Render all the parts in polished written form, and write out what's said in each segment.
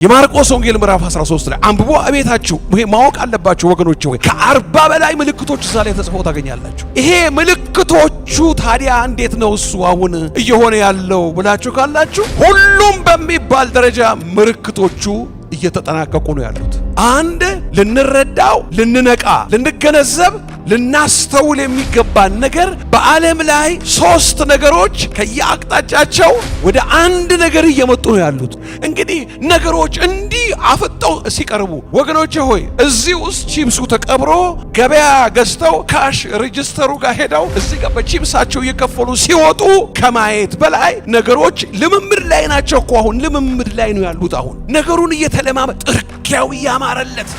የማርቆስ ወንጌል ምዕራፍ 13 ላይ አንብቦ አቤታችሁ ይሄ ማወቅ አለባችሁ ወገኖች ሆይ ከ40 በላይ ምልክቶች እዛ ላይ ተጽፈው ታገኛላችሁ። ይሄ ምልክቶቹ ታዲያ እንዴት ነው እሱ አሁን እየሆነ ያለው ብላችሁ ካላችሁ ሁሉም በሚባል ደረጃ ምልክቶቹ እየተጠናቀቁ ነው ያሉት። አንድ ልንረዳው፣ ልንነቃ፣ ልንገነዘብ፣ ልናስተውል የሚገባን ነገር በዓለም ላይ 3 ነገሮች ከየአቅጣጫቸው ወደ አንድ ነገር እየመጡ ነው ያሉት። እንግዲህ ነገሮች እንዲህ አፍጠው ሲቀርቡ ወገኖቼ ሆይ እዚህ ውስጥ ቺፕሱ ተቀብሮ ገበያ ገዝተው ካሽ ሬጂስተሩ ጋር ሄደው እዚህ ጋር በቺፕሳቸው እየከፈሉ ሲወጡ ከማየት በላይ ነገሮች ልምምድ ላይ ናቸው እኮ አሁን ልምምድ ላይ ነው ያሉት። አሁን ነገሩን እየተለማመ ጥርጊያው እያማረለት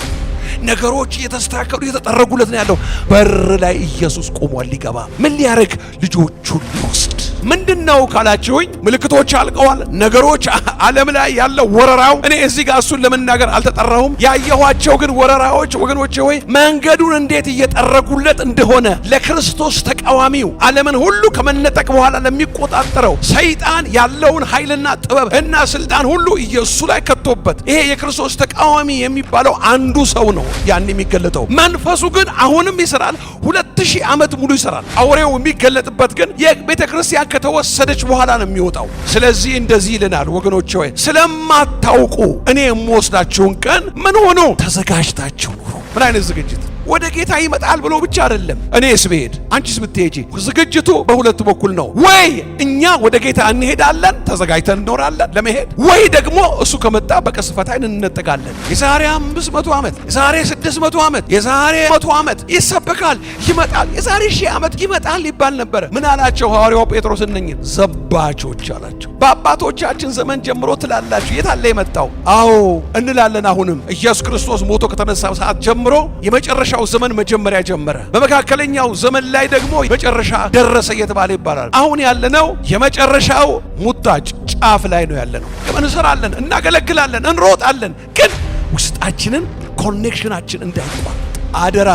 ነገሮች እየተስተካከሉ እየተጠረጉለት ነው ያለው። በር ላይ ኢየሱስ ቆሟል ሊገባ። ምን ሊያደርግ? ልጆቹን ሊወስድ። ምንድነው ካላችሁኝ ምልክቶች አልቀዋል። ነገሮች ዓለም ላይ ያለው ወረራው እኔ እዚህ ጋር እሱን ለመናገር አልተጠራሁም። ያየኋቸው ግን ወረራዎች ወገኖቼ ሆይ መንገዱን እንዴት እየጠረጉለት እንደሆነ ለክርስቶስ ተቃዋሚው ዓለምን ሁሉ ከመነጠቅ በኋላ ለሚቆጣጠረው ሰይጣን ያለውን ኃይልና ጥበብ እና ስልጣን ሁሉ ኢየሱስ ላይ ከቶበት ይሄ የክርስቶስ ተቃዋሚ የሚባለው አንዱ ሰው ነው ያን የሚገለጠው። መንፈሱ ግን አሁንም ይሰራል። 2000 ዓመት ሙሉ ይሰራል። አውሬው የሚገለጥበት ግን የቤተ ክርስቲያን ከተወሰደች በኋላ ነው የሚወጣው። ስለዚህ እንደዚህ ይለናል ወገኖች ሆይ ስለማታውቁ እኔ የምወስዳችሁን ቀን ምን ሆኖ ተዘጋጅታችሁ ኑሩ። ምን አይነት ዝግጅት? ወደ ጌታ ይመጣል ብሎ ብቻ አይደለም። እኔስ ብሄድ አንቺስ ብትሄጂ ዝግጅቱ በሁለት በኩል ነው። ወይ እኛ ወደ ጌታ እንሄዳለን ተዘጋጅተን እንኖራለን ለመሄድ፣ ወይ ደግሞ እሱ ከመጣ በቀስፈታ እንነጠቃለን። የዛሬ 500 ዓመት፣ የዛሬ 600 ዓመት፣ የዛሬ 100 ዓመት ይሰበካል ይመጣል፣ የዛሬ 1000 ዓመት ይመጣል ይባል ነበር። ምን አላቸው ሐዋርያው ጴጥሮስ? እነኝን ዘባቾች አላቸው። በአባቶቻችን ዘመን ጀምሮ ትላላችሁ የታለ የመጣው? አዎ እንላለን። አሁንም ኢየሱስ ክርስቶስ ሞቶ ከተነሳ ሰዓት ጀምሮ የመጨረሻው ዘመን መጀመሪያ ጀመረ። በመካከለኛው ዘመን ላይ ደግሞ መጨረሻ ደረሰ እየተባለ ይባላል። አሁን ያለነው የመጨረሻው ሙጣጭ ጫፍ ላይ ነው ያለነው። እንሰራለን፣ እናገለግላለን፣ እንሮጣለን፣ ግን ውስጣችንን ኮኔክሽናችን እንዳይቋረጥ አደራ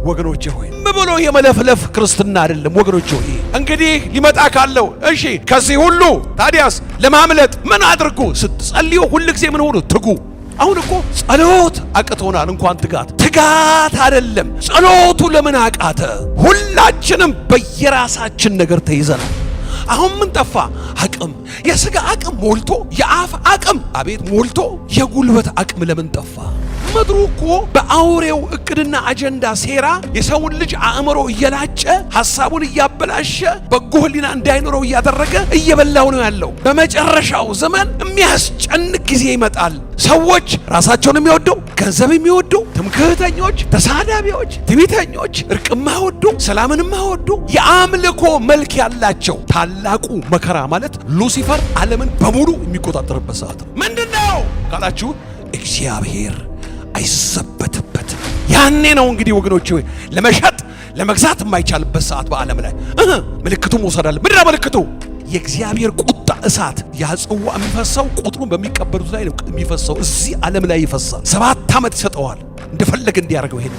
ወገኖቼ ሆይ። ብሎ የመለፍለፍ ክርስትና አይደለም ወገኖቼ ሆይ። እንግዲህ ሊመጣ ካለው እሺ ከዚህ ሁሉ ታዲያስ ለማምለጥ ምን አድርጉ? ስትጸልዩ ሁልጊዜ ምን ሆኑ? ትጉ። አሁን እኮ ጸሎት አቅቶናል። እንኳን ትጋት አይደለም ጸሎቱ ለምን አቃተ? ሁላችንም በየራሳችን ነገር ተይዘናል። አሁን ምን ጠፋ? አቅም፣ የሥጋ አቅም ሞልቶ የአፍ አቅም አቤት ሞልቶ የጉልበት አቅም ለምን ጠፋ? ምድሩ እኮ በአውሬው እቅድና አጀንዳ ሴራ የሰውን ልጅ አእምሮ እየላጨ ሐሳቡን እያበላሸ በጎ ሕሊና እንዳይኖረው እያደረገ እየበላው ነው ያለው። በመጨረሻው ዘመን የሚያስጨንቅ ጊዜ ይመጣል። ሰዎች ራሳቸውን የሚወዱ፣ ገንዘብ የሚወዱ፣ ትምክህተኞች፣ ተሳዳቢዎች፣ ትዕቢተኞች፣ እርቅ የማይወዱ፣ ሰላምን የማይወዱ፣ የአምልኮ መልክ ያላቸው ታላቁ መከራ ማለት ሉሲፈር ዓለምን በሙሉ የሚቆጣጠርበት ሰዓት ነው። ምንድነው ካላችሁ እግዚአብሔር አይዘበትበትም። ያኔ ነው እንግዲህ ወገኖቼ ሆይ ለመሸጥ ለመግዛት የማይቻልበት ሰዓት በዓለም ላይ ምልክቱ መውሰድ አለ። ምንድነው ምልክቱ? የእግዚአብሔር ቁጣ እሳት ያጽዋ የሚፈሰው ቁጥሩን በሚቀበሉት ላይ ነው የሚፈሰው። እዚህ ዓለም ላይ ይፈሳል። 7 ዓመት ይሰጠዋል እንደፈለገ እንዲያደርገው። ይሄን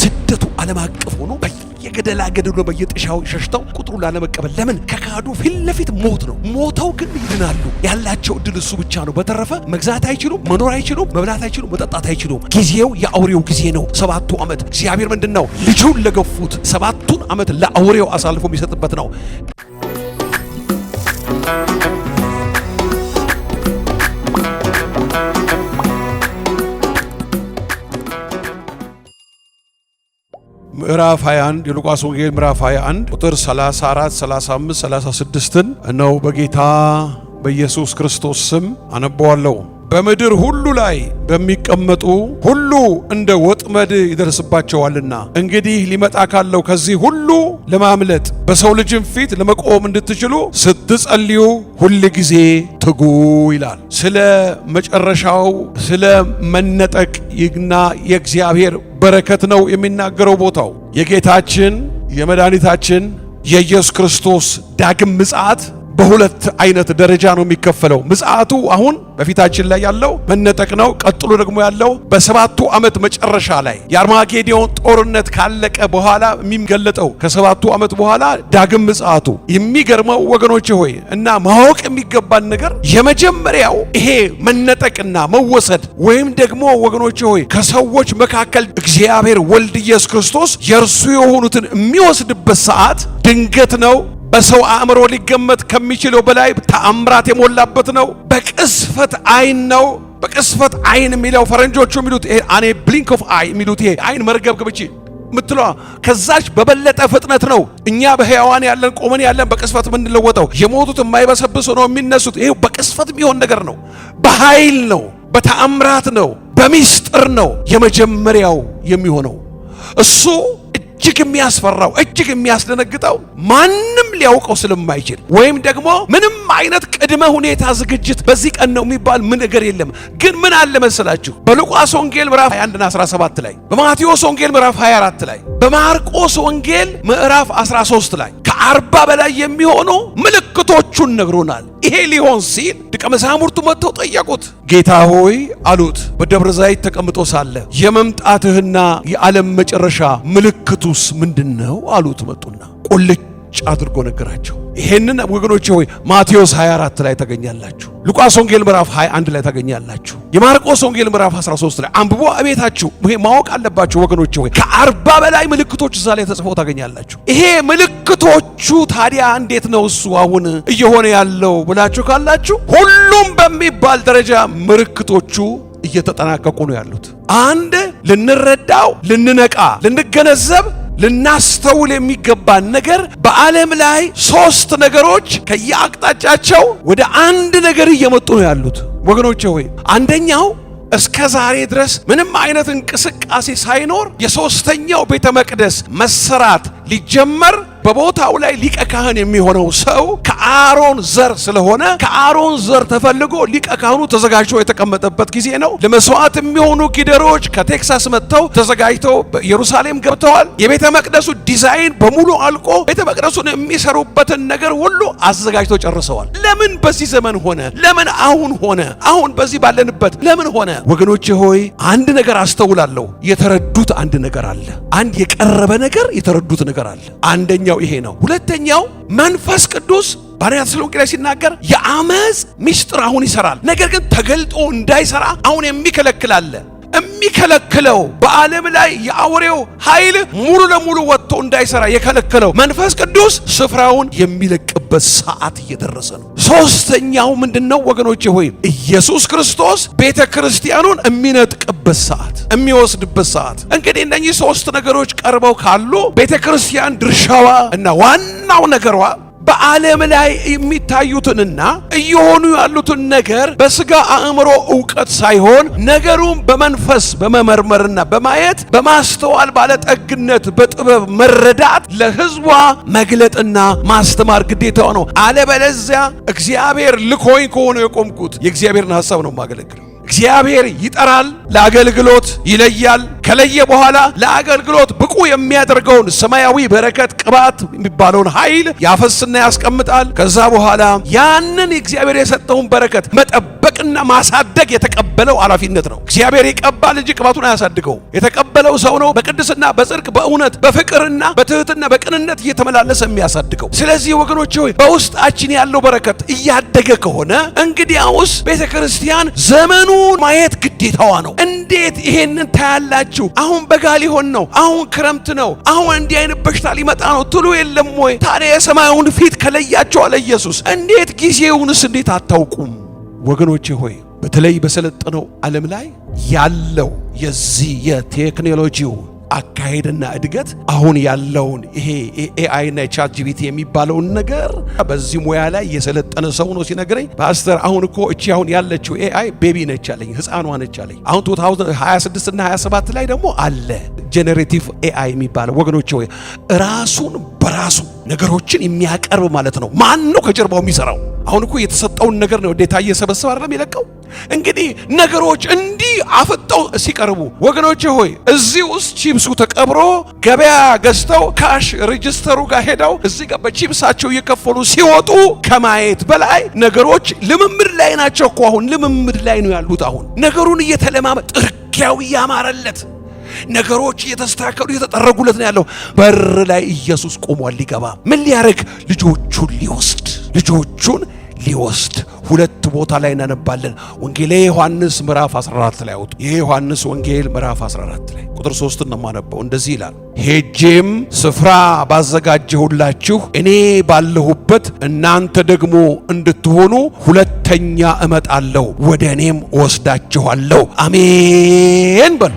ስደቱ ዓለም አቀፍ ሆኖ በየገደላ ገደሉ በየጥሻው ሸሽተው ቁጥሩን ላለመቀበል ለምን ከካዱ ፊት ለፊት ሞት ነው። ሞተው ግን ይድናሉ። ያላቸው እድል እሱ ብቻ ነው። በተረፈ መግዛት አይችሉም፣ መኖር አይችሉም፣ መብላት አይችሉም፣ መጠጣት አይችሉም። ጊዜው የአውሬው ጊዜ ነው። 7 ዓመት እግዚአብሔር ምንድነው ልጁን ለገፉት 7 ዓመት ለአውሬው አሳልፎ የሚሰጥበት ነው። ምዕራፍ 21 የሉቃስ ወንጌል ምዕራፍ 21 ቁጥር 34፣ 35፣ 36 ነው በጌታ በኢየሱስ ክርስቶስ ስም አነበዋለሁ። በምድር ሁሉ ላይ በሚቀመጡ ሁሉ እንደ ወጥመድ ይደርስባቸዋልና እንግዲህ ሊመጣ ካለው ከዚህ ሁሉ ለማምለጥ በሰው ልጅም ፊት ለመቆም እንድትችሉ ስትጸልዩ ሁል ጊዜ ትጉ ይላል። ስለ መጨረሻው ስለ መነጠቅ ይግና የእግዚአብሔር በረከት ነው የሚናገረው ቦታው። የጌታችን የመድኃኒታችን የኢየሱስ ክርስቶስ ዳግም ምጽአት በሁለት አይነት ደረጃ ነው የሚከፈለው። ምጽአቱ አሁን በፊታችን ላይ ያለው መነጠቅ ነው። ቀጥሎ ደግሞ ያለው በሰባቱ ዓመት መጨረሻ ላይ የአርማጌዶን ጦርነት ካለቀ በኋላ የሚገለጠው ከሰባቱ ዓመት በኋላ ዳግም ምጽአቱ። የሚገርመው ወገኖቼ ሆይ እና ማወቅ የሚገባን ነገር የመጀመሪያው ይሄ መነጠቅና መወሰድ ወይም ደግሞ ወገኖቼ ሆይ ከሰዎች መካከል እግዚአብሔር ወልድ ኢየሱስ ክርስቶስ የእርሱ የሆኑትን የሚወስድበት ሰዓት ድንገት ነው። በሰው አእምሮ ሊገመት ከሚችለው በላይ ተአምራት የሞላበት ነው። በቅስፈት አይን ነው። በቅስፈት አይን የሚለው ፈረንጆቹ የሚሉት ይሄ አኔ ብሊንክ ኦፍ አይ የሚሉት ይሄ አይን መርገብገብ እቺ ምትለዋ ከዛች በበለጠ ፍጥነት ነው እኛ በሕያዋን ያለን ቆመን ያለን በቅስፈት የምንለወጠው። የሞቱት የማይበሰብሱ ነው የሚነሱት። ይሄ በቅስፈት የሚሆን ነገር ነው። በኃይል ነው፣ በተአምራት ነው፣ በሚስጥር ነው የመጀመሪያው የሚሆነው። እሱ እጅግ የሚያስፈራው እጅግ የሚያስደነግጠው ማንም ሊያውቀው ስለማይችል ወይም ደግሞ ምንም አይነት ቅድመ ሁኔታ ዝግጅት በዚህ ቀን ነው የሚባል ምን ነገር የለም። ግን ምን አለ መሰላችሁ? በሉቃስ ወንጌል ምዕራፍ 21 እና 17 ላይ፣ በማቴዎስ ወንጌል ምዕራፍ 24 ላይ፣ በማርቆስ ወንጌል ምዕራፍ 13 ላይ ከ40 በላይ የሚሆኑ ምልክቶቹን ነግሮናል። ይሄ ሊሆን ሲል ደቀ መዛሙርቱ መጥተው ጠየቁት። ጌታ ሆይ አሉት፣ በደብረ ዘይት ተቀምጦ ሳለ የመምጣትህና የዓለም መጨረሻ ምልክቱስ ምንድነው አሉት። መጡና ቁልጭ አድርጎ ነገራቸው። ይሄንን ወገኖቼ ሆይ ማቴዎስ 24 ላይ ታገኛላችሁ። ሉቃስ ወንጌል ምዕራፍ 21 ላይ ታገኛላችሁ። የማርቆስ ወንጌል ምዕራፍ 13 ላይ አንብቦ አቤታችሁ። ይሄ ማወቅ አለባችሁ ወገኖቼ ሆይ ከ40 በላይ ምልክቶች እዛ ላይ ተጽፈው ታገኛላችሁ። ይሄ ምልክቶቹ ታዲያ እንዴት ነው እሱ አሁን እየሆነ ያለው ብላችሁ ካላችሁ ሁሉም በሚባል ደረጃ ምልክቶቹ እየተጠናቀቁ ነው ያሉት። አንድ ልንረዳው፣ ልንነቃ፣ ልንገነዘብ ልናስተውል የሚገባን ነገር በዓለም ላይ 3 ነገሮች ከየአቅጣጫቸው ወደ አንድ ነገር እየመጡ ነው ያሉት ወገኖቼ ሆይ። አንደኛው እስከ ዛሬ ድረስ ምንም አይነት እንቅስቃሴ ሳይኖር የሶስተኛው ቤተ መቅደስ መሰራት ሊጀመር በቦታው ላይ ሊቀ ካህን የሚሆነው ሰው ከአሮን ዘር ስለሆነ ከአሮን ዘር ተፈልጎ ሊቀ ካህኑ ተዘጋጅቶ የተቀመጠበት ጊዜ ነው። ለመስዋዕት የሚሆኑ ጊደሮች ከቴክሳስ መጥተው ተዘጋጅተው ኢየሩሳሌም ገብተዋል። የቤተ መቅደሱ ዲዛይን በሙሉ አልቆ ቤተ መቅደሱን የሚሰሩበትን ነገር ሁሉ አዘጋጅተው ጨርሰዋል። ለምን በዚህ ዘመን ሆነ? ለምን አሁን ሆነ? አሁን በዚህ ባለንበት ለምን ሆነ? ወገኖቼ ሆይ አንድ ነገር አስተውላለሁ። የተረዱት አንድ ነገር አለ። አንድ የቀረበ ነገር የተረዱት ነገር አለ። አንደኛው ይሄ ነው። ሁለተኛው መንፈስ ቅዱስ በአንደኛ ተሰሎንቄ ላይ ሲናገር የአመፅ ምስጢር አሁን ይሰራል፣ ነገር ግን ተገልጦ እንዳይሰራ አሁን የሚከለክል አለ። የሚከለክለው በዓለም ላይ የአውሬው ኃይል ሙሉ ለሙሉ ወጥቶ እንዳይሰራ የከለከለው መንፈስ ቅዱስ ስፍራውን የሚለቅበት ሰዓት እየደረሰ ነው። ሶስተኛው ምንድነው ወገኖቼ ሆይ? ኢየሱስ ክርስቶስ ቤተ ክርስቲያኑን የሚነጥቅበት ሰዓት፣ የሚወስድበት ሰዓት። እንግዲህ እነኚህ 3 ነገሮች ቀርበው ካሉ ቤተ ክርስቲያን ድርሻዋ እና ዋናው ነገሯ በዓለም ላይ የሚታዩትንና እየሆኑ ያሉትን ነገር በስጋ አእምሮ ዕውቀት ሳይሆን ነገሩን በመንፈስ በመመርመርና በማየት በማስተዋል ባለጠግነት በጥበብ መረዳት ለሕዝቧ መግለጥና ማስተማር ግዴታው ነው። አለበለዚያ እግዚአብሔር ልኮኝ ከሆነ የቆምኩት የእግዚአብሔርን ሐሳብ ነው የማገለግለው። እግዚአብሔር ይጠራል፣ ለአገልግሎት ይለያል። ከለየ በኋላ ለአገልግሎት ብቁ የሚያደርገውን ሰማያዊ በረከት ቅባት የሚባለውን ኃይል ያፈስና ያስቀምጣል። ከዛ በኋላ ያንን እግዚአብሔር የሰጠውን በረከት መጠበቅና ማሳደግ የተቀበለው ኃላፊነት ነው። እግዚአብሔር ይቀባል እንጂ ቅባቱን አያሳድገው። የተቀበለው ሰው ነው በቅድስና በጽድቅ በእውነት በፍቅርና በትህትና በቅንነት እየተመላለሰ የሚያሳድገው። ስለዚህ ወገኖቼ ሆይ በውስጣችን ያለው በረከት እያደገ ከሆነ እንግዲያውስ ቤተ ክርስቲያን ዘመኑ ማየት ግዴታዋ ነው። እንዴት ይሄንን ታያላችሁ? አሁን በጋ ሊሆን ነው፣ አሁን ክረምት ነው፣ አሁን እንዲህ አይነት በሽታ ሊመጣ ነው ትሉ የለም ወይ? ታዲያ የሰማዩን ፊት ከለያችሁ አለ ኢየሱስ። እንዴት ጊዜውንስ እንዴት አታውቁም? ወገኖቼ ሆይ በተለይ በሰለጠነው ዓለም ላይ ያለው የዚህ የቴክኖሎጂው አካሄድና እድገት አሁን ያለውን ይሄ ኤአይ እና ቻት ጂፒቲ የሚባለውን ነገር በዚህ ሙያ ላይ የሰለጠነ ሰው ነው ሲነግረኝ፣ ፓስተር አሁን እኮ እቺ አሁን ያለችው ኤአይ ቤቢ ነች አለኝ፣ ህፃኗ ነች አለኝ። አሁን 2026 እና 27 ላይ ደግሞ አለ ጄኔሬቲቭ ኤአይ የሚባለው ወገኖቼ ሆይ ራሱን በራሱ ነገሮችን የሚያቀርብ ማለት ነው። ማን ነው ከጀርባው የሚሰራው? አሁን እኮ የተሰጠውን ነገር ነው ዴታ እየሰበሰበ አይደለም የለቀው። እንግዲህ ነገሮች እንዲህ አፍጠው ሲቀርቡ ወገኖቼ ሆይ እዚህ ውስጥ ቺፕሱ ተቀብሮ ገበያ ገዝተው ካሽ ሬጂስተሩ ጋር ሄደው እዚህ ጋር በቺፕሳቸው እየከፈሉ ሲወጡ ከማየት በላይ ነገሮች ልምምድ ላይ ናቸው እኮ። አሁን ልምምድ ላይ ነው ያሉት። አሁን ነገሩን እየተለማመ ጥርጊያው እያማረለት ነገሮች እየተስተካከሉ እየተጠረጉለት ነው ያለው። በር ላይ ኢየሱስ ቆሟል ሊገባ። ምን ሊያደርግ? ልጆቹን ሊወስድ ሁለት ቦታ ላይ እናነባለን። ወንጌል ዮሐንስ ምዕራፍ 14 ላይ አውጡ። የዮሐንስ ወንጌል ምዕራፍ 14 ላይ ቁጥር 3 ነው የማነበው። እንደዚህ ይላል፣ ሄጄም ስፍራ ባዘጋጀሁላችሁ እኔ ባለሁበት እናንተ ደግሞ እንድትሆኑ ሁለተኛ እመጣለሁ፣ ወደ እኔም ወስዳችኋለሁ። አሜን በሉ።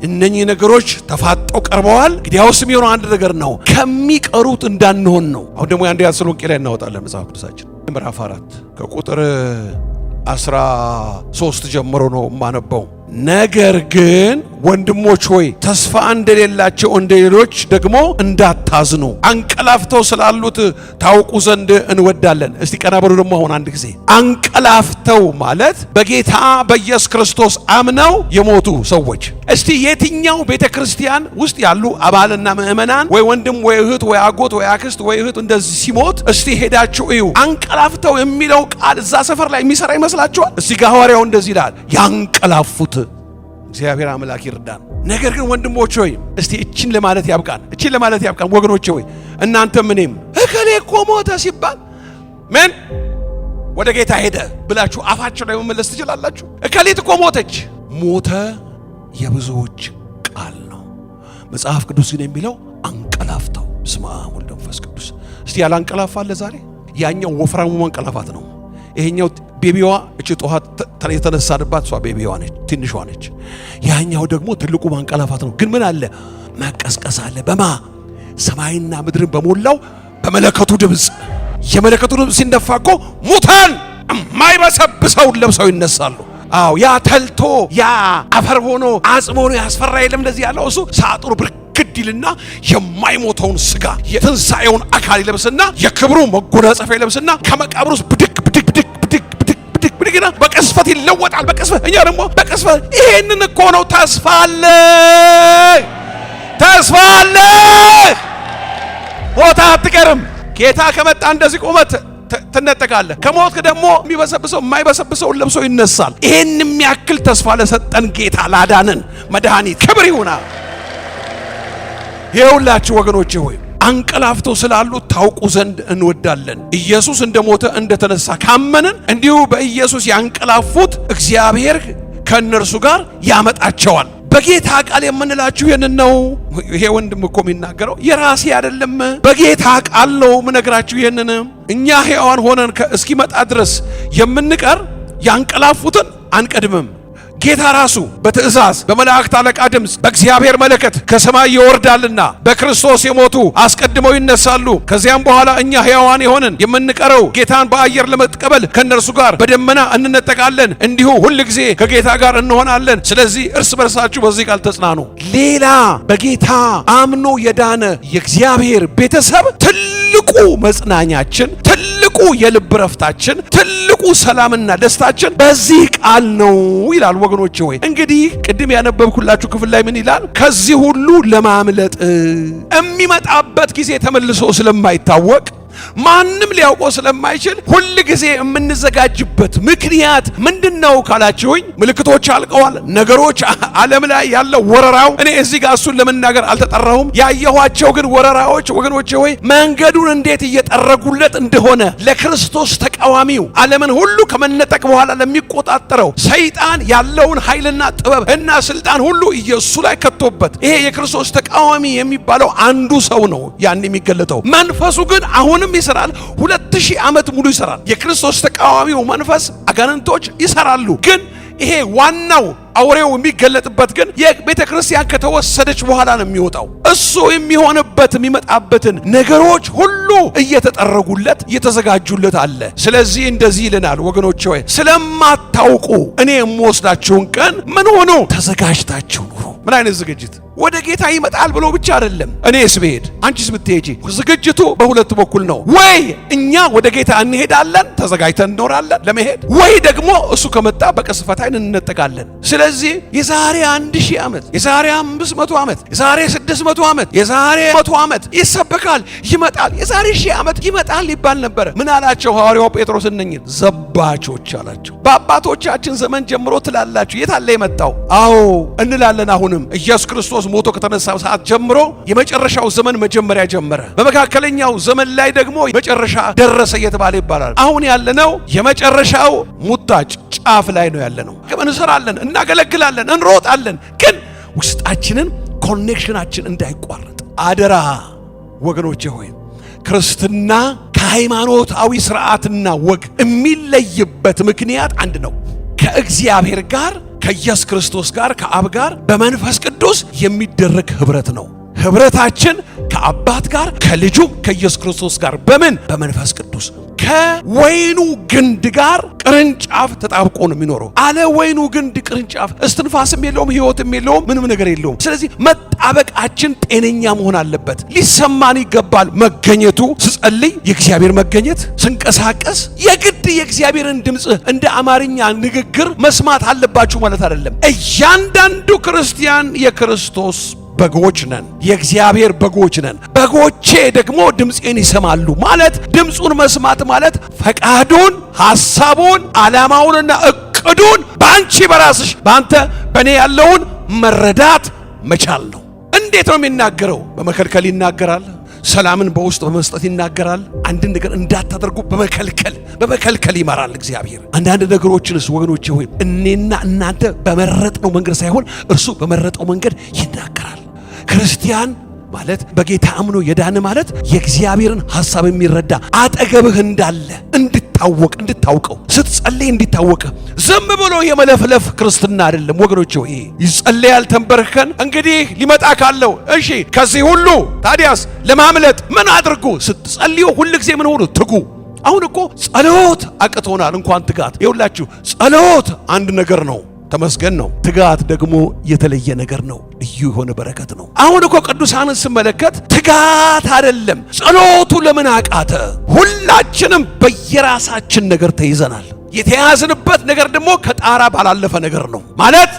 እነኚህ ነገሮች ተፋጠው ቀርበዋል። እንግዲያውስ የሚሆነው አንድ ነገር ነው፣ ከሚቀሩት እንዳንሆን ነው። አሁን ደግሞ አንድ ተሰሎንቄ ላይ እናወጣለን መጽሐፍ ቅዱሳችን ምዕራፍ 4 ከቁጥር 13 ጀምሮ ነው የማነበው። ነገር ግን ወንድሞች ሆይ ተስፋ እንደሌላቸው እንደ ሌሎች ደግሞ እንዳታዝኑ አንቀላፍተው ስላሉት ታውቁ ዘንድ እንወዳለን። እስቲ ቀና በሉ ደግሞ አሁን አንድ ጊዜ። አንቀላፍተው ማለት በጌታ በኢየሱስ ክርስቶስ አምነው የሞቱ ሰዎች። እስቲ የትኛው ቤተክርስቲያን ውስጥ ያሉ አባልና ምእመናን ወይ ወንድም ወይ እህት ወይ አጎት ወይ አክስት ወይ እህት እንደዚህ ሲሞት እስቲ ሄዳችሁ እዩ። አንቀላፍተው የሚለው ቃል እዛ ሰፈር ላይ የሚሰራ ይመስላችኋል? እስቲ ጋር ሐዋርያው እንደዚህ ይላል፣ ያንቀላፉት። እግዚአብሔር አምላክ ይርዳን። ነገር ግን ወንድሞች ሆይ እስቲ እቺን ለማለት ያብቃን ወገኖች ሆይ እናንተም እኔም እከሌ እኮ ሞተ ሲባል ምን ወደ ጌታ ሄደ ብላችሁ አፋችሁ ላይ መመለስ ትችላላችሁ? እከሌት እኮ ሞተች። ሞተ የብዙዎች ቃል ነው። መጽሐፍ ቅዱስ ግን የሚለው አንቀላፍተው። በስመ አብ ወወልድ ወመንፈስ ቅዱስ። እስቲ ያላንቀላፋ አለ ዛሬ? ያኛው ወፍራሙ መንቀላፋት ነው። ይሄኛው ቤቢዋ እቺ ጧት የተነሳንባት እሷ ቤቢዋ ነች፣ ትንሿ ነች። ያኛው ደግሞ ትልቁ ማንቀላፋት ነው። ግን ምን አለ? መቀስቀስ አለ። በማ ሰማይና ምድርን በሞላው በመለከቱ ድምፅ። የመለከቱ ድምፅ ሲነፋ እኮ ሙታን የማይበሰብሰውን ለብሰው ይነሳሉ። አዎ ያ ተልቶ ያ አፈር ሆኖ አጽም ሆኖ ያስፈራ የለም እንደዚህ ያለው እሱ ሳጥሩ ብርክድ ይልና የማይሞተውን ስጋ የትንሣኤውን አካል ይለብስና የክብሩ መጎናጸፊያ ይለብስና ከመቃብር ውስጥ ብድግ ብድግና በቅስፈት ይለወጣል። በቅስፈት እኛ ደግሞ በቅስፈት ይሄንን እኮ ነው። ተስፋ አለ። ሞታ አትቀርም። ጌታ ከመጣ እንደዚህ ቆመት ትነጠቃለህ። ከሞት ደግሞ የሚበሰብሰው የማይበሰብሰውን ለብሶ ይነሳል። ይሄን የሚያክል ተስፋ ለሰጠን ጌታ ላዳነን መድኃኒት ክብር ይሁና። ይኸውላችሁ ወገኖቼ ሆይ አንቀላፍተው ስላሉት ታውቁ ዘንድ እንወዳለን። ኢየሱስ እንደሞተ እንደተነሳ ካመንን እንዲሁ በኢየሱስ ያንቀላፉት እግዚአብሔር ከእነርሱ ጋር ያመጣቸዋል። በጌታ ቃል የምንላችሁ ይህንን ነው። ይሄ ወንድም እኮ የሚናገረው የራሴ አይደለም፣ በጌታ ቃል ነው የምነግራችሁ። ይህንን እኛ ሕያዋን ሆነን እስኪመጣ ድረስ የምንቀር ያንቀላፉትን አንቀድምም። ጌታ ራሱ በትእዛዝ በመላእክት አለቃ ድምፅ በእግዚአብሔር መለከት ከሰማይ ይወርዳልና በክርስቶስ የሞቱ አስቀድመው ይነሳሉ። ከዚያም በኋላ እኛ ሕያዋን የሆንን የምንቀረው ጌታን በአየር ለመቀበል ከእነርሱ ጋር በደመና እንነጠቃለን፣ እንዲሁ ሁል ጊዜ ከጌታ ጋር እንሆናለን። ስለዚህ እርስ በርሳችሁ በዚህ ቃል ተጽናኑ። ሌላ በጌታ አምኖ የዳነ የእግዚአብሔር ቤተሰብ ትልቁ መጽናኛችን፣ ትልቁ የልብ ረፍታችን፣ ትልቁ ሰላምና ደስታችን በዚህ ቃል ነው ይላል። ወገኖቼ ሆይ እንግዲህ ቅድም ያነበብኩላችሁ ክፍል ላይ ምን ይላል? ከዚህ ሁሉ ለማምለጥ የሚመጣበት ጊዜ ተመልሶ ስለማይታወቅ ማንም ሊያውቀው ስለማይችል ሁል ጊዜ የምንዘጋጅበት ምክንያት ምንድነው ካላችሁኝ፣ ምልክቶች አልቀዋል። ነገሮች ዓለም ላይ ያለው ወረራው እኔ እዚህ ጋር እሱን ለመናገር አልተጠራሁም። ያየኋቸው ግን ወረራዎች ወገኖቼ ሆይ መንገዱን እንዴት እየጠረጉለት እንደሆነ ለክርስቶስ ተቃዋሚው ዓለምን ሁሉ ከመነጠቅ በኋላ ለሚቆጣጠረው ሰይጣን ያለውን ኃይልና ጥበብ እና ስልጣን ሁሉ ኢየሱስ ላይ ከቶበት ይሄ የክርስቶስ ተቃዋሚ የሚባለው አንዱ ሰው ነው ያን የሚገለጠው። መንፈሱ ግን አሁንም ይሰራል። 2000 ዓመት ሙሉ ይሰራል። የክርስቶስ ተቃዋሚው መንፈስ አጋንንቶች ይሰራሉ። ግን ይሄ ዋናው አውሬው የሚገለጥበት ግን የቤተ ክርስቲያን ከተወሰደች በኋላ ነው የሚወጣው። እሱ የሚሆንበት የሚመጣበትን ነገሮች ሁሉ እየተጠረጉለት እየተዘጋጁለት አለ። ስለዚህ እንደዚህ ይለናል ወገኖቼ ሆይ ስለማታውቁ እኔ የምወስዳችሁን ቀን ምን ሆኖ ተዘጋጅታችሁ ኑሩ። ምን አይነት ዝግጅት? ወደ ጌታ ይመጣል ብሎ ብቻ አይደለም። እኔስ ብሄድ አንቺስ ብትሄጂ ዝግጅቱ በሁለት በኩል ነው። ወይ እኛ ወደ ጌታ እንሄዳለን ተዘጋጅተን እንኖራለን ለመሄድ፣ ወይ ደግሞ እሱ ከመጣ በቀስፈታ እንነጠቃለን። ስለዚህ የዛሬ 1000 ዓመት፣ የዛሬ 500 ዓመት፣ የዛሬ 600 ዓመት፣ የዛሬ 100 ዓመት ይሰበካል፣ ይመጣል። የዛሬ 1000 ዓመት ይመጣል ይባል ነበር። ምን አላቸው ሐዋርያው ጴጥሮስ? እነኝን ዘባቾች አላቸው። በአባቶቻችን ዘመን ጀምሮ ትላላችሁ የት አለ የመጣው? አዎ እንላለን። አሁንም ኢየሱስ ክርስቶስ ሞቶ ከተነሳ ሰዓት ጀምሮ የመጨረሻው ዘመን መጀመሪያ ጀመረ። በመካከለኛው ዘመን ላይ ደግሞ መጨረሻ ደረሰ እየተባለ ይባላል። አሁን ያለነው የመጨረሻው ሙጣጭ ጫፍ ላይ ነው ያለነው። እንሰራለን፣ እናገለግላለን፣ እንሮጣለን፣ ግን ውስጣችንን ኮኔክሽናችን እንዳይቋረጥ አደራ ወገኖቼ ሆይ። ክርስትና ከሃይማኖታዊ ስርዓትና ወግ የሚለይበት ምክንያት አንድ ነው። ከእግዚአብሔር ጋር ከኢየሱስ ክርስቶስ ጋር ከአብ ጋር በመንፈስ ቅዱስ የሚደረግ ህብረት ነው። ህብረታችን ከአባት ጋር ከልጁ ከኢየሱስ ክርስቶስ ጋር በምን? በመንፈስ ቅዱስ። ከወይኑ ግንድ ጋር ቅርንጫፍ ተጣብቆ ነው የሚኖረው። አለ ወይኑ ግንድ ቅርንጫፍ እስትንፋስም የለውም፣ ህይወትም የለውም፣ ምንም ነገር የለውም። ስለዚህ መጣበቃችን ጤነኛ መሆን አለበት። ሊሰማን ይገባል መገኘቱ። ስጸልይ የእግዚአብሔር መገኘት፣ ስንቀሳቀስ የግድ የእግዚአብሔርን ድምፅ እንደ አማርኛ ንግግር መስማት አለባችሁ ማለት አይደለም። እያንዳንዱ ክርስቲያን የክርስቶስ በጎች ነን፣ የእግዚአብሔር በጎች ነን። በጎቼ ደግሞ ድምፄን ይሰማሉ ማለት ድምፁን መስማት ማለት ፈቃዱን፣ ሐሳቡን፣ ዓላማውንና እቅዱን በአንቺ በራስሽ በአንተ በእኔ ያለውን መረዳት መቻል ነው። እንዴት ነው የሚናገረው? በመከልከል ይናገራል። ሰላምን በውስጥ በመስጠት ይናገራል። አንድን ነገር እንዳታደርጉ በመከልከል ይመራል እግዚአብሔር። አንዳንድ ነገሮችንስ ወገኖቼ ሆይ እኔና እናንተ በመረጥነው መንገድ ሳይሆን እርሱ በመረጠው መንገድ ይናገራል። ክርስቲያን ማለት በጌታ አምኖ የዳነ ማለት የእግዚአብሔርን ሐሳብ የሚረዳ አጠገብህ እንዳለ እንድታውቀው ስትጸልይ እንዲታወቅ። ዝም ብሎ የመለፍለፍ ክርስትና አይደለም ወገኖቼ። ይሄ ይጸልያል ተንበርከን። እንግዲህ ሊመጣ ካለው እሺ ከዚህ ሁሉ ታዲያስ ለማምለጥ ምን አድርጉ? ስትጸልዩ ሁሉ ጊዜ ምን ሆኑ? ትጉ። አሁን እኮ ጸሎት አቅቶናል፣ እንኳን ትጋት። ይኸውላችሁ ጸሎት አንድ ነገር ነው፣ ተመስገን ነው። ትጋት ደግሞ የተለየ ነገር ነው፣ ልዩ የሆነ በረከት ነው። አሁን እኮ ቅዱሳንን ስመለከት ትጋት አይደለም ጸሎቱ ለምን አቃተ? ሁላችንም በየራሳችን ነገር ተይዘናል። የተያዝንበት ነገር ደግሞ ከጣራ ባላለፈ ነገር ነው ማለት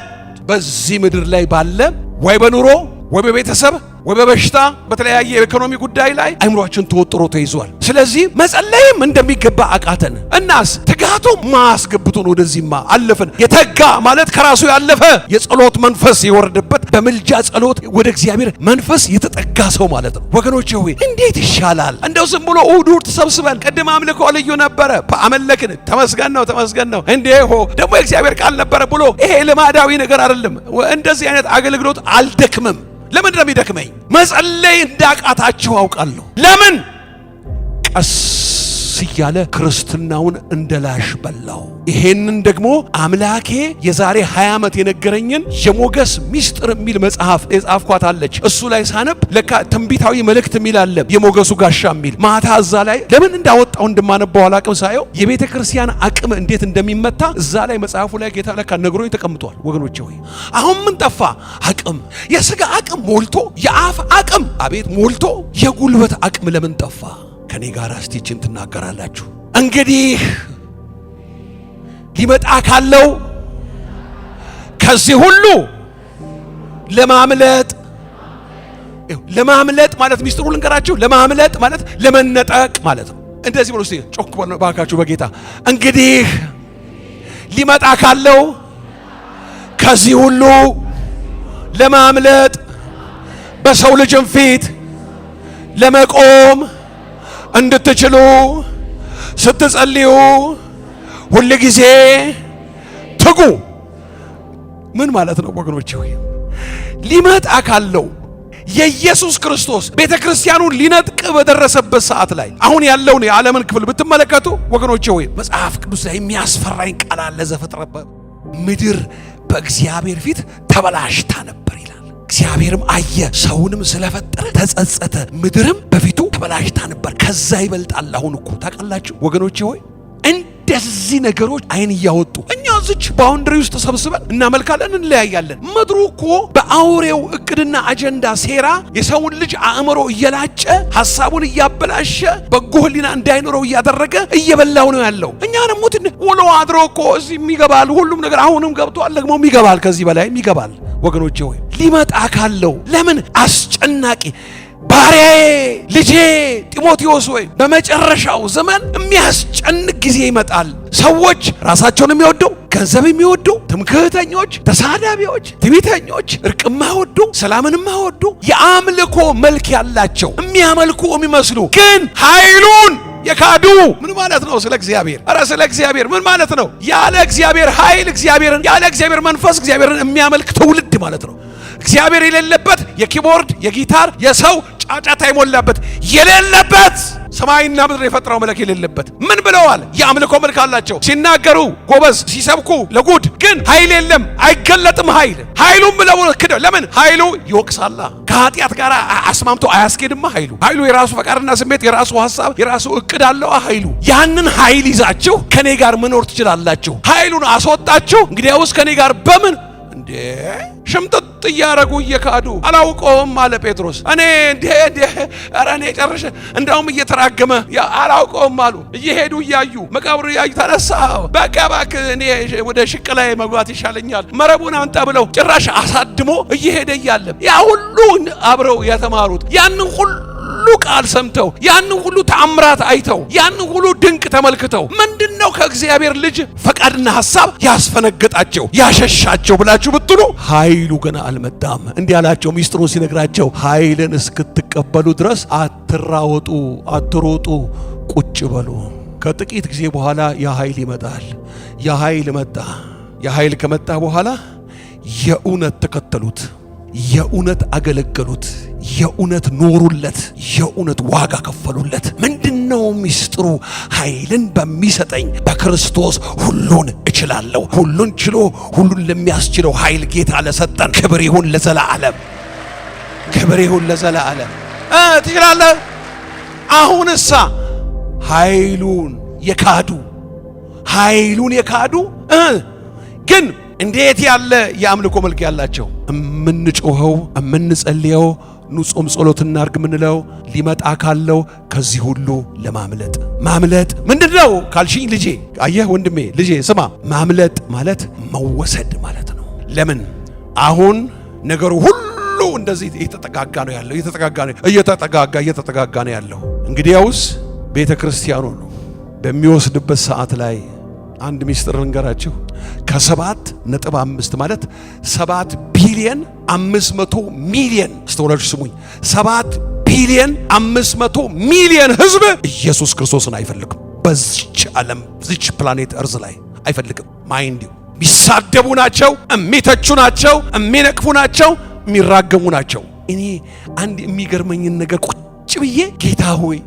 በዚህ ምድር ላይ ባለ ወይ በኑሮ ወይ በቤተሰብ ወይ በበሽታ በተለያየ የኢኮኖሚ ጉዳይ ላይ አይምሮአችን ተወጥሮ ተይዟል። ስለዚህ መጸለይም እንደሚገባ አቃተን። እናስ ትጋቱ ማስገብቱን ወደዚህማ አለፈን። የተጋ ማለት ከራሱ ያለፈ የጸሎት መንፈስ የወረደበት በምልጃ ጸሎት ወደ እግዚአብሔር መንፈስ የተጠጋ ሰው ማለት ነው። ወገኖቼ ሆይ እንዴት ይሻላል? እንደው ዝም ብሎ እሑድ ተሰብስበን ቅድም አምልኮ ልዩ ነበረ አመለክን፣ ተመስገን ነው እንዴሆ ደግሞ የእግዚአብሔር ቃል ነበረ ብሎ ይሄ ልማዳዊ ነገር አይደለም። እንደዚህ አይነት አገልግሎት አልደክምም። ለምን ነው የሚደክመኝ? መጸለይ እንዳቃታችሁ አውቃለሁ። ለምን? ቀስ እያለ ክርስትናውን እንደላሽ በላው። ይሄንን ደግሞ አምላኬ የዛሬ 20 ዓመት የነገረኝን የሞገስ ሚስጥር የሚል መጽሐፍ የጻፍኳት አለች። እሱ ላይ ሳነብ ለካ ትንቢታዊ መልእክት የሚል አለ፣ የሞገሱ ጋሻ የሚል ማታ እዛ ላይ ለምን እንዳወጣው እንደማነባው አላቅም። ሳየው የቤተ ክርስቲያን አቅም እንዴት እንደሚመታ እዛ ላይ መጽሐፉ ላይ ጌታ ለካ ነግሮኝ ተቀምጧል። ወገኖቼ ሆይ አሁን ምን ጠፋ? አቅም፣ የሥጋ አቅም ሞልቶ የአፍ አቅም አቤት ሞልቶ የጉልበት አቅም ለምን ጠፋ? ከኔ ጋር እስቲችን ትናገራላችሁ። እንግዲህ ሊመጣ ካለው ከዚህ ሁሉ ለማምለጥ ማለት ሚስጥሩ ልንገራችሁ። ለማምለጥ ማለት ለመነጠቅ ማለት ነው። እንደዚህ ብሎ እስቲ ጮክ በሉ ባካችሁ በጌታ። እንግዲህ ሊመጣ ካለው ከዚህ ሁሉ ለማምለጥ በሰው ልጅም ፊት ለመቆም እንድትችሉ ስትጸልዩ ሁል ጊዜ ትጉ። ምን ማለት ነው ወገኖቼ? ሆይ ሊመጣ ካለው የኢየሱስ ክርስቶስ ቤተ ክርስቲያኑን ሊነጥቅ በደረሰበት ሰዓት ላይ አሁን ያለውን የዓለምን ክፍል ብትመለከቱ ወገኖቼ ሆይ መጽሐፍ ቅዱስ ላይ የሚያስፈራኝ ቃል አለ። ዘፍጥረት ምድር በእግዚአብሔር ፊት ተበላሽታ ነበር ይላል። እግዚአብሔርም አየ፣ ሰውንም ስለፈጠረ ተጸጸተ፣ ምድርም በፊቱ ተበላሽታ ነበር። ከዛ ይበልጣል። አሁን እኮ ታውቃላችሁ ወገኖቼ ሆይ እንደዚህ ነገሮች አይን እያወጡ እኛ በዝች ባውንደሪ ውስጥ ተሰብስበን እናመልካለን፣ እንለያያለን። ምድሩ እኮ በአውሬው እቅድና አጀንዳ ሴራ የሰውን ልጅ አእምሮ እየላጨ ሐሳቡን እያበላሸ በጎ ሕሊና እንዳይኖረው እያደረገ እየበላው ነው ያለው። እኛንም ሙትን ውሎ አድሮ እኮ እዚህም ይገባል፣ ሁሉም ነገር አሁንም ገብቷል፣ ደግሞም ይገባል፣ ከዚህ በላይም ይገባል። ወገኖቼ ሆይ ሊመጣ ካለው ለምን አስጨናቂ ባሪያዬ ልጄ ጢሞቴዎስ ሆይ በመጨረሻው ዘመን የሚያስጨንቅ ጊዜ ይመጣል። ሰዎች ራሳቸውን የሚወዱ፣ ገንዘብ የሚወዱ፣ ትምክህተኞች፣ ተሳዳቢዎች፣ ትዕቢተኞች፣ እርቅ የማይወዱ፣ ሰላምን የማይወዱ፣ የአምልኮ መልክ ያላቸው የሚያመልኩ የሚመስሉ ግን ኃይሉን የካዱ ምን ማለት ነው? ስለ እግዚአብሔር ስለ እግዚአብሔር ምን ማለት ነው? ያለ እግዚአብሔር ኃይል እግዚአብሔርን ያለ እግዚአብሔር መንፈስ እግዚአብሔርን የሚያመልክ ትውልድ ማለት ነው። እግዚአብሔር የሌለበት የኪቦርድ የጊታር የሰው ጫጫታ የሞላበት የሌለበት ሰማይና ምድር የፈጠረው መልክ የሌለበት ምን ብለዋል? የአምልኮ መልክ አላቸው። ሲናገሩ ጎበዝ፣ ሲሰብኩ ለጉድ፣ ግን ኃይል የለም፣ አይገለጥም። ኃይሉም ብለው ክደው። ለምን? ኃይሉ ይወቅሳላ። ከኃጢአት ጋር አስማምቶ አያስኬድማ። ኃይሉ የራሱ ፈቃድና ስሜት፣ የራሱ ሐሳብ፣ የራሱ እቅድ አለው። ኃይሉ ያንን ኃይል ይዛችሁ ከኔ ጋር መኖር ትችላላችሁ። ኃይሉን አስወጣችሁ፣ እንግዲያውስ ከኔ ጋር በምን እንዴ ሽምጥጥ እያረጉ እየካዱ አላውቀውም አለ ጴጥሮስ። እኔ እኔ ጨርሼ እንዳውም እየተራገመ አላውቀውም አሉ። እየሄዱ እያዩ መቃብሩ እያዩ ተነሳ። በቃ እባክህ እኔ ወደ ሽቅ ላይ መግባት ይሻለኛል፣ መረቡን አምጣ ብለው ጭራሽ አሳድሞ እየሄደ እያለ ያ ሁሉ አብረው የተማሩት ያንን ሁሉ ቃል ሰምተው ያንን ሁሉ ተአምራት አይተው ያንን ሁሉ ድንቅ ተመልክተው ምንድነው ከእግዚአብሔር ልጅ ፈቃድና ሐሳብ ያስፈነገጣቸው ያሸሻቸው ብላችሁ ብትሉ ኃይሉ ገና አልመጣም። እንዲህ አላቸው ሚስጥሩን ሲነግራቸው፣ ኃይልን እስክትቀበሉ ድረስ አትራወጡ፣ አትሮጡ፣ ቁጭ በሉ። ከጥቂት ጊዜ በኋላ ያ ኃይል ይመጣል። ያ ኃይል መጣ። ያ ኃይል ከመጣ በኋላ የእውነት ተከተሉት፣ የእውነት አገለገሉት፣ የእውነት ኖሩለት፣ የእውነት ዋጋ ከፈሉለት። ምንድነው ሚስጥሩ? ኃይልን በሚሰጠኝ በክርስቶስ ሁሉን እችላለሁ። ሁሉን ችሎ ሁሉን ለሚያስችለው ኃይል ጌታ ለሰጠን ክብር ይሁን ለዘላለም፣ ክብር ይሁን ለዘላለም። ትችላለህ። አሁንሳ ኃይሉን የካዱ ግን እንዴት ያለ የአምልኮ መልክ ያላቸው! እምንጮኸው እምንጸልየው ጾም ጸሎት እናርግ ምንለው ሊመጣ ካለው ከዚህ ሁሉ ለማምለጥ። ማምለጥ ምንድነው ካልሽኝ፣ ልጄ አየህ ወንድሜ፣ ልጄ ስማ፣ ማምለጥ ማለት መወሰድ ማለት ነው። ለምን አሁን ነገሩ ሁሉ እንደዚህ እየተጠጋጋ ነው ያለው፣ እየተጠጋጋ ነው ያለው። እንግዲያውስ ቤተ ክርስቲያኑ ነው በሚወስድበት ሰዓት ላይ አንድ ሚስጥር ልንገራችሁ። ከ7.5 ማለት 7 ቢሊየን 500 ሚሊየን አስተውላችሁ ስሙኝ። 7 ቢሊየን 500 ሚሊየን ህዝብ ኢየሱስ ክርስቶስን አይፈልግም። በዚች ዓለም በዚች ፕላኔት እርዝ ላይ አይፈልግም። ማይንድ የሚሳደቡ ናቸው፣ የሚተቹ ናቸው፣ የሚነቅፉ ናቸው፣ የሚራገሙ ናቸው። እኔ አንድ የሚገርመኝን ነገር ቁጭ ብዬ ጌታ ሆይ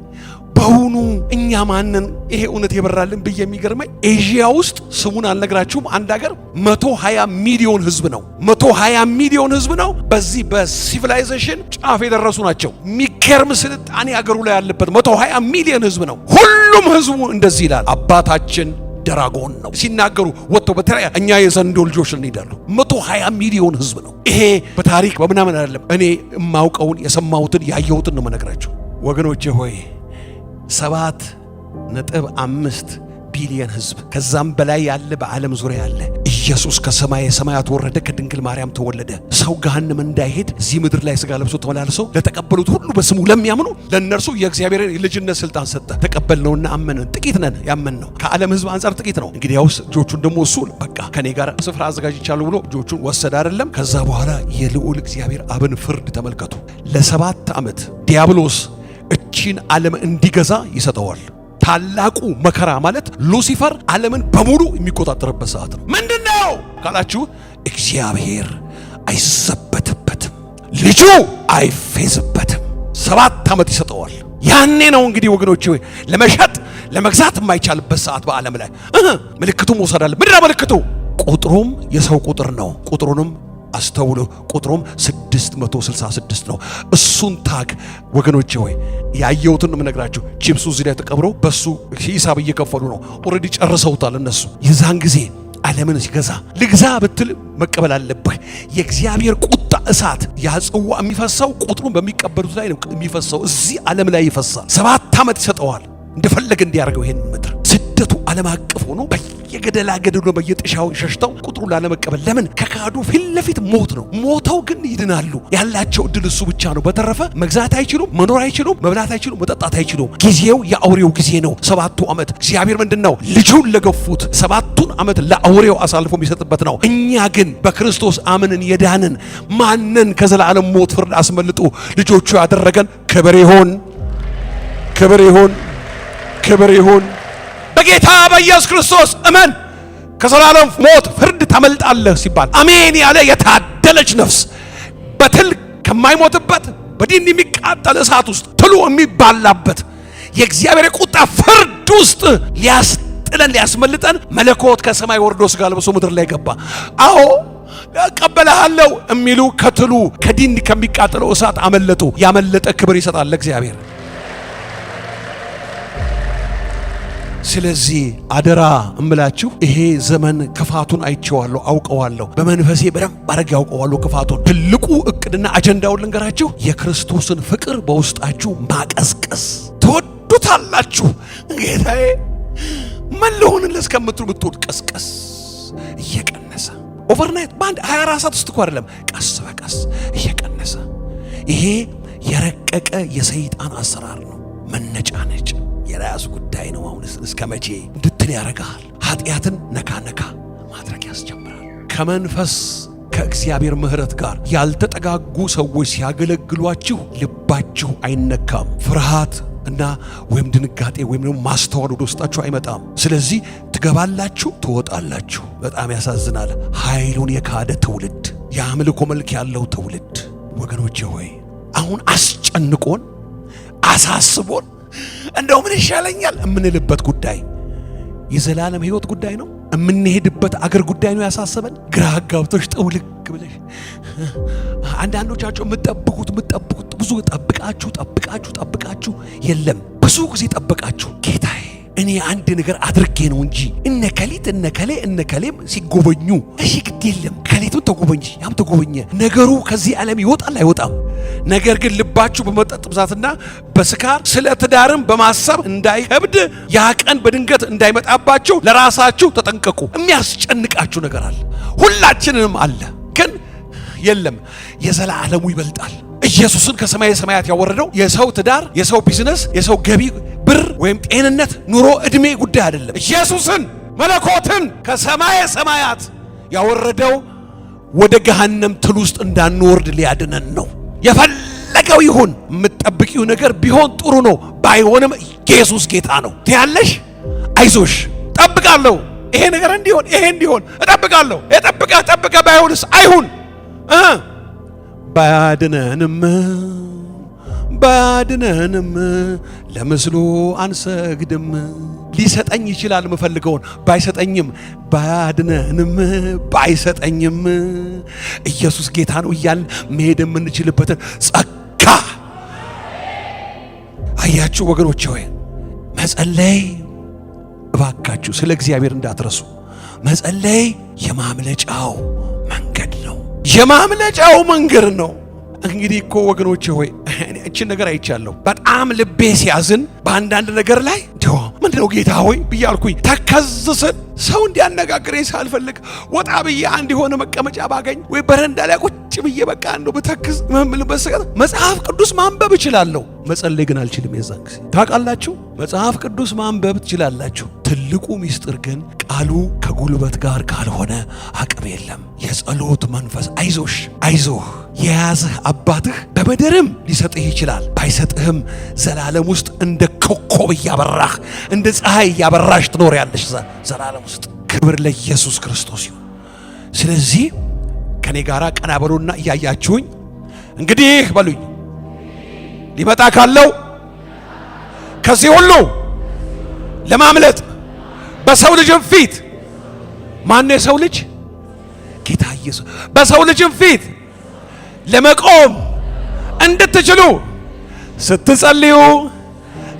በውኑ እኛ ማንን ይሄ እውነት የበራልን ብዬ የሚገርመኝ ኤዥያ ውስጥ ስሙን አልነግራችሁም፣ አንድ ሀገር 120 ሚሊዮን ህዝብ ነው። 120 ሚሊዮን ህዝብ ነው። በዚህ በሲቪላይዜሽን ጫፍ የደረሱ ናቸው። የሚገርም ስልጣኔ ሀገሩ ላይ ያለበት 120 ሚሊዮን ህዝብ ነው። ሁሉም ህዝቡ እንደዚህ ይላል፣ አባታችን ደራጎን ነው። ሲናገሩ ወጥተው በተለይ እኛ የዘንዶ ልጆች ነን ይላሉ። 120 ሚሊዮን ህዝብ ነው። ይሄ በታሪክ በምናምን አይደለም። እኔ የማውቀውን የሰማሁትን ያየሁትን ነው መነግራችሁ ወገኖቼ ሆይ 7.5 ቢሊዮን ህዝብ ከዛም በላይ ያለ በዓለም ዙሪያ ያለ ኢየሱስ ከሰማየ ሰማያት ወረደ፣ ከድንግል ማርያም ተወለደ። ሰው ገሃነም እንዳይሄድ እዚህ ምድር ላይ ሥጋ ለብሶ ተመላልሶ ለተቀበሉት ሁሉ በስሙ ለሚያምኑ ለእነርሱ የእግዚአብሔርን የልጅነት ስልጣን ሰጠ። ተቀበልነውና አመንን። ጥቂት ነን ያመንነው፣ ከዓለም ህዝብ አንጻር ጥቂት ነው። እንግዲያውስ ልጆቹን ደግሞ እሱ በቃ ከኔ ጋር ስፍራ አዘጋጅቻለሁ ብሎ ልጆቹን ወሰደ አይደለም። ከዛ በኋላ የልዑል እግዚአብሔር አብን ፍርድ ተመልከቱ። ለ7 ዓመት ዲያብሎስ እቺን ዓለም እንዲገዛ ይሰጠዋል። ታላቁ መከራ ማለት ሉሲፈር ዓለምን በሙሉ የሚቆጣጠርበት ሰዓት ነው። ምንድነው ካላችሁ እግዚአብሔር አይዘበትበትም፣ ልጁ አይፌዝበትም። 7 ዓመት ይሰጠዋል። ያኔ ነው እንግዲህ ወገኖቼ ለመሸጥ ለመግዛት የማይቻልበት ሰዓት በዓለም ላይ ምልክቱ መውሰድ አለ። ምንድነው ምልክቱ? ቁጥሩም የሰው ቁጥር ነው። ቁጥሩንም አስተውሉ፣ ቁጥሩም 666 ነው። እሱን ታግ ወገኖቼ ሆይ ያየሁትን ነው የምነግራችሁ። ቺፕሱ እዚህ ላይ ተቀብሮ በሱ ሂሳብ እየከፈሉ ነው። ኦልሬዲ ጨርሰውታል እነሱ። የዛን ጊዜ ዓለምን ሲገዛ ልግዛ ብትል መቀበል አለብህ። የእግዚአብሔር ቁጣ እሳት ያጽዋ የሚፈሰው ቁጥሩን በሚቀበሉት ላይ ነው የሚፈሰው። እዚህ ዓለም ላይ ይፈሳል። 7 ዓመት ይሰጠዋል እንደፈለገ እንዲያርገው። ይሄን ምድር ስደቱ ዓለም አቀፍ ሆኖ በየገደላ ገደሉ በየጥሻው ሸሽተው ቁጥሩን ላለመቀበል። ለምን? ከካዱ ፊት ለፊት ሞት ነው። ሞተው ግን ይድናሉ። ያላቸው እድል እሱ ብቻ ነው። በተረፈ መግዛት አይችሉም፣ መኖር አይችሉም፣ መብላት አይችሉም፣ መጠጣት አይችሉም። ጊዜው የአውሬው ጊዜ ነው። 7ቱ ዓመት እግዚአብሔር ምንድነው? ልጁን ለገፉት 7ቱን ዓመት ለአውሬው አሳልፎ የሚሰጥበት ነው። እኛ ግን በክርስቶስ አምንን የዳንን ማንን ከዘላለም ሞት ፍርድ አስመልጦ ልጆቹ ያደረገን ክብር ይሁን፣ ክብር ይሁን፣ ክብር ይሁን። በጌታ በኢየሱስ ክርስቶስ እመን። ከዘላለም ሞት ፍርድ ታመልጣለህ ሲባል አሜን ያለ የታደለች ነፍስ በትል ከማይሞትበት በዲን የሚቃጠል እሳት ውስጥ ትሉ የሚባላበት የእግዚአብሔር ቁጣ ፍርድ ውስጥ ሊያስጥለን ሊያስመልጠን መለኮት ከሰማይ ወርዶ ሥጋ ለብሶ ምድር ላይ ገባ። አዎ እቀበልሃለሁ የሚሉ ከትሉ ከዲን ከሚቃጠለው እሳት አመለጡ። ያመለጠ ክብር ይሰጣል ለእግዚአብሔር። ስለዚህ አደራ እምላችሁ ይሄ ዘመን ክፋቱን አይቼዋለሁ፣ አውቀዋለሁ። በመንፈሴ በደንብ አድርጌ አውቀዋለሁ ክፋቱን። ትልቁ እቅድና አጀንዳውን ልንገራችሁ፣ የክርስቶስን ፍቅር በውስጣችሁ ማቀዝቀዝ። ትወዱታላችሁ። ጌታዬ ምን ልሆንልህ እስከምትሉ ብትወድ ቀስቀስ እየቀነሰ ኦቨርናይት በአንድ 24 ሰዓት ውስጥ እኮ አይደለም፣ ቀስ በቀስ እየቀነሰ። ይሄ የረቀቀ የሰይጣን አሰራር ነው። መነጫነጭ የራሱ ጉዳይ ነው። አሁንስ እስከ መቼ እንድትል ያረጋል። ኃጢአትን ነካ ነካ ማድረግ ያስጀምራል። ከመንፈስ ከእግዚአብሔር ምሕረት ጋር ያልተጠጋጉ ሰዎች ሲያገለግሏችሁ ልባችሁ አይነካም። ፍርሃት እና ወይም ድንጋጤ ወይም ደግሞ ማስተዋል ወደ ውስጣችሁ አይመጣም። ስለዚህ ትገባላችሁ፣ ትወጣላችሁ። በጣም ያሳዝናል። ኃይሉን የካደ ትውልድ፣ የአምልኮ መልክ ያለው ትውልድ። ወገኖቼ ሆይ አሁን አስጨንቆን አሳስቦን እንደው ምን ይሻለኛል የምንልበት ጉዳይ የዘላለም ሕይወት ጉዳይ ነው። የምንሄድበት አገር ጉዳይ ነው ያሳሰበን። ግራ ጋብቶሽ ጠውልቅ ብለሽ አንዳንዶቻችሁ የምትጠብቁት ብዙ ጠብቃችሁ የለም። ብዙ ጊዜ ጠብቃችሁ ጌታዬ እኔ አንድ ነገር አድርጌ ነው እንጂ እነከሌም ሲጎበኙ እሺ ግድ የለም ከሌቱ ተጎበኝ ያም ተጎበኘ። ነገሩ ከዚህ ዓለም ይወጣል አይወጣም። ነገር ግን ልባችሁ በመጠጥ ብዛትና በስካር ስለ ትዳርም በማሰብ እንዳይከብድ ያ ቀን በድንገት እንዳይመጣባችሁ ለራሳችሁ ተጠንቀቁ። የሚያስጨንቃችሁ ነገር አለ፣ ሁላችንንም አለ። ግን የለም የዘላለሙ ይበልጣል። ኢየሱስን ከሰማይ ሰማያት ያወረደው የሰው ትዳር፣ የሰው ቢዝነስ፣ የሰው ገቢ፣ ብር ወይም ጤንነት፣ ኑሮ፣ እድሜ ጉዳይ አይደለም። ኢየሱስን መለኮትን ከሰማይ ሰማያት ያወረደው ወደ ገሃነም ትል ውስጥ እንዳንወርድ ሊያድነን ነው። የፈለገው ይሁን የምትጠብቂው ነገር ቢሆን ጥሩ ነው፣ ባይሆንም ኢየሱስ ጌታ ነው ትያለሽ። አይዞሽ ጠብቃለሁ፣ ይሄ ነገር እንዲሆን እጠብቃለሁ። ጠብቀ ባይሆንስ አይሁን። ባያድነንም ለምስሉ አንሰግድም። ሊሰጠኝ ይችላል የምፈልገውን፣ ባይሰጠኝም ባይሰጠኝም ኢየሱስ ጌታ ነው እያልን መሄድ የምንችልበትን ጸጋ አያችሁ ወገኖቼ ሆይ። መጸለይ እባካችሁ ስለ እግዚአብሔር እንዳትረሱ። መጸለይ የማምለጫው መንገድ ነው። እንግዲህ እኮ ወገኖቼ ሆይ እቺን ነገር አይቻለሁ። በጣም ልቤ ሲያዝን በአንዳንድ ነገር ላይ ምንድነው ጌታ ሆይ ብያልኩኝ ተከዝስን ሰው እንዲያነጋግረኝ ሳልፈልግ ወጣ ብዬ አንድ የሆነ መቀመጫ ባገኝ ወይ በረንዳ ላይ ቁጭ ብዬ በቃ እንደው በተክዝ መምልበት ሰዓት መጽሐፍ ቅዱስ ማንበብ እችላለሁ። መጸለይ ግን አልችልም። የዛን ጊዜ ታውቃላችሁ፣ መጽሐፍ ቅዱስ ማንበብ ትችላላችሁ። ትልቁ ሚስጥር ግን ቃሉ ከጉልበት ጋር ካልሆነ አቅም የለም። የጸሎት መንፈስ አይዞህ የያዘህ አባትህ በምድርም ሊሰጥህ ይችላል። ባይሰጥህም ዘላለም ውስጥ እንደ ኮከብ እያበራህ እንደ ፀሐይ እያበራሽ ትኖሪያለሽ ዘላለም ውስጥ። ክብር ለኢየሱስ ክርስቶስ ይሁን። ስለዚህ ከኔ ጋራ ቀና በሉና እያያችሁኝ እንግዲህ በሉኝ፣ ሊመጣ ካለው ከዚህ ሁሉ ለማምለጥ በሰው ልጅም ፊት ማነው የሰው ልጅ? ጌታ ኢየሱስ። በሰው ልጅም ፊት ለመቆም እንድትችሉ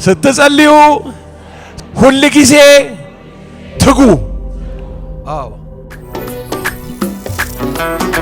ስትጸልዩ ሁል ጊዜ ትጉ። ነው።